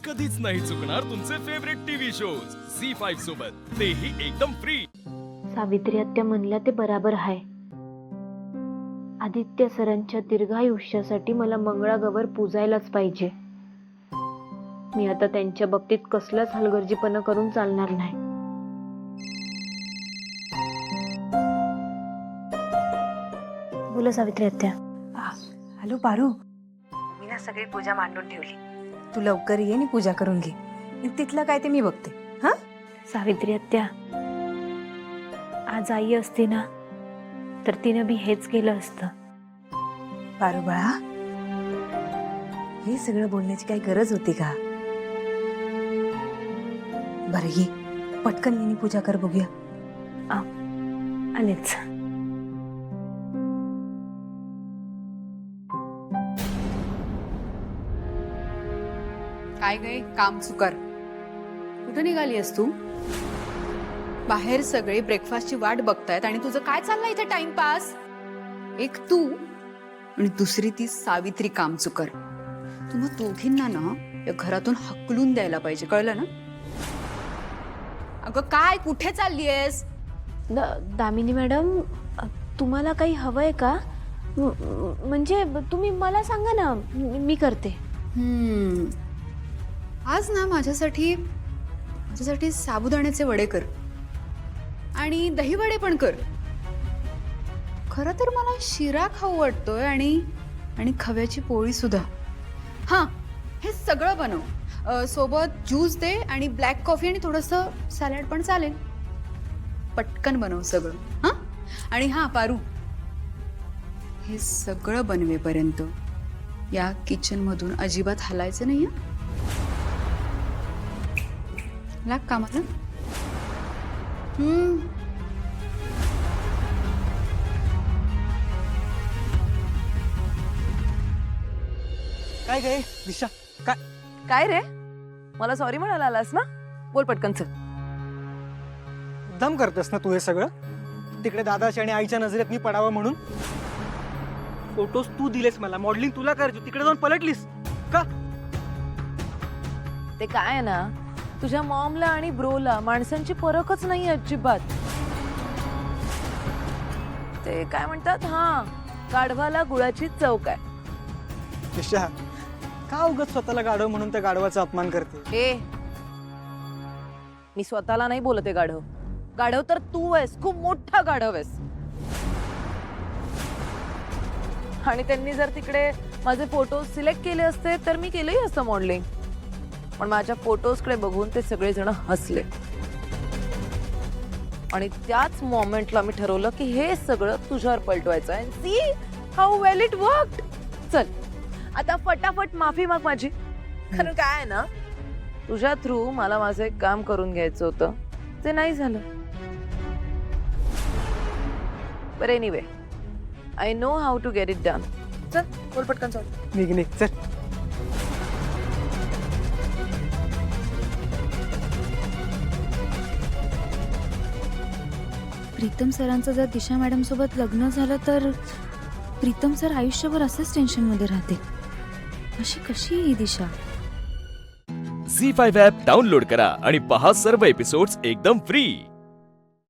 कधीच नाही चुकणार तुमचे फेवरेट टीव्ही शोज झी5 सोबत, तेही एकदम फ्री। सावित्री आत्या म्हणल्या ते बराबर आहे। आदित्य सरांच्या दीर्घायुष्यासाठी मला मंगळागौर पूजायलाच पाहिजे। मी आता त्यांच्या बाबतीत कसलाच हलगर्जीपणा करून चालणार नाही। बोला सावित्री आत्या। हॅलो पारू, मी ना सगळी पूजा मांडून ठेवली, तू लवकर ये आणि पूजा करून घे। तिथलं काय ते मी बघते। हा सावित्री आत्या, आज आई असती ना तर तिने बी हेच केलं असतं। पारू बाळा, हे सगळं बोलण्याची काही गरज होती का? बरं ये, पटकन येणे पूजा कर बघूया। आलेच। काय गे काम चुकार, कुठे निघाली आहेस तू? बाहेर सगळे ब्रेकफास्टची वाट बघतायत आणि तुझं काय चाललंय इथे टाइमपास? एक तू आणि दुसरी ती सावित्री काम चुकार। तुम्हा दोघींना ना या घरातून हकलून द्यायला पाहिजे, कळलं ना? अगं काय, कुठे चालली आहेस? दामिनी मॅडम, तुम्हाला काही हवंय का? म्हणजे तुम्ही मला सांगा ना, मी करते। आज ना माझ्यासाठी साबुदाण्याचे वडे कर आणि दही वडे पण कर। खरं तर मला शिरा खाऊ वाटतोय आणि खव्याची पोळी सुद्धा। हा, हे सगळं बनव, सोबत ज्यूस दे आणि ब्लॅक कॉफी आणि थोडंसं सॅलड पण चालेल। पटकन बनव सगळं। हा, आणि हा पारू, हे सगळं बनवेपर्यंत या किचन मधून अजिबात हलायचं नाही। लाग कामाला। काय गे दिशा, काय काय रे, मला सॉरी म्हणायला आलास ना? बोल पटकन चल। दम करतेस ना तू हे सगळं? तिकडे दादाच्या आणि आईच्या नजरेत मी पडावं म्हणून फोटोज तू दिलेस मला, मॉडेलिंग तुला करायची, तिकडे जाऊन पलटलीस का? ते काय आहे ना, तुझ्या मॉमला आणि ब्रोला माणसांची परखच नाही अजिबात। ते काय म्हणतात, हा गाढवाला गुळाची चव काय। दिशा, का उगाच स्वतःला गाढव म्हणून त्या गाढवाचा अपमान करते? ए, मी स्वतःला नाही बोलते गाढव, गाढव तर तू आहेस, खूप मोठा गाढव आहेस। आणि त्यांनी जर तिकडे माझे फोटो सिलेक्ट केले असते तर मी केलंही असतं मॉडेलिंग, पण माझ्या फोटोजकडे बघून ते सगळेजण हसले आणि त्याच मोमेंटला मी ठरवलं की हे सगळं तुझ्यावर पलटवायचं आहे। See how well it worked. चल आता फटाफट माफी माग माझी, कारण काय आहे ना, तुझ्या थ्रू मला माझं एक काम करून घ्यायचं होतं, ते नाही झालं। But anyway, I know how to get it done. चल बोल पटकन, चल निघ चल। प्रीतम सरांचं जर दिशा मॅडम सोबत लग्न झालं तर प्रीतम सर आयुष्यभर असेच टेन्शन मध्ये राहते। अशी कशी ही दिशा? झी5 ॲप डाउनलोड करा आणि पहा सर्व एपिसोड्स एकदम फ्री।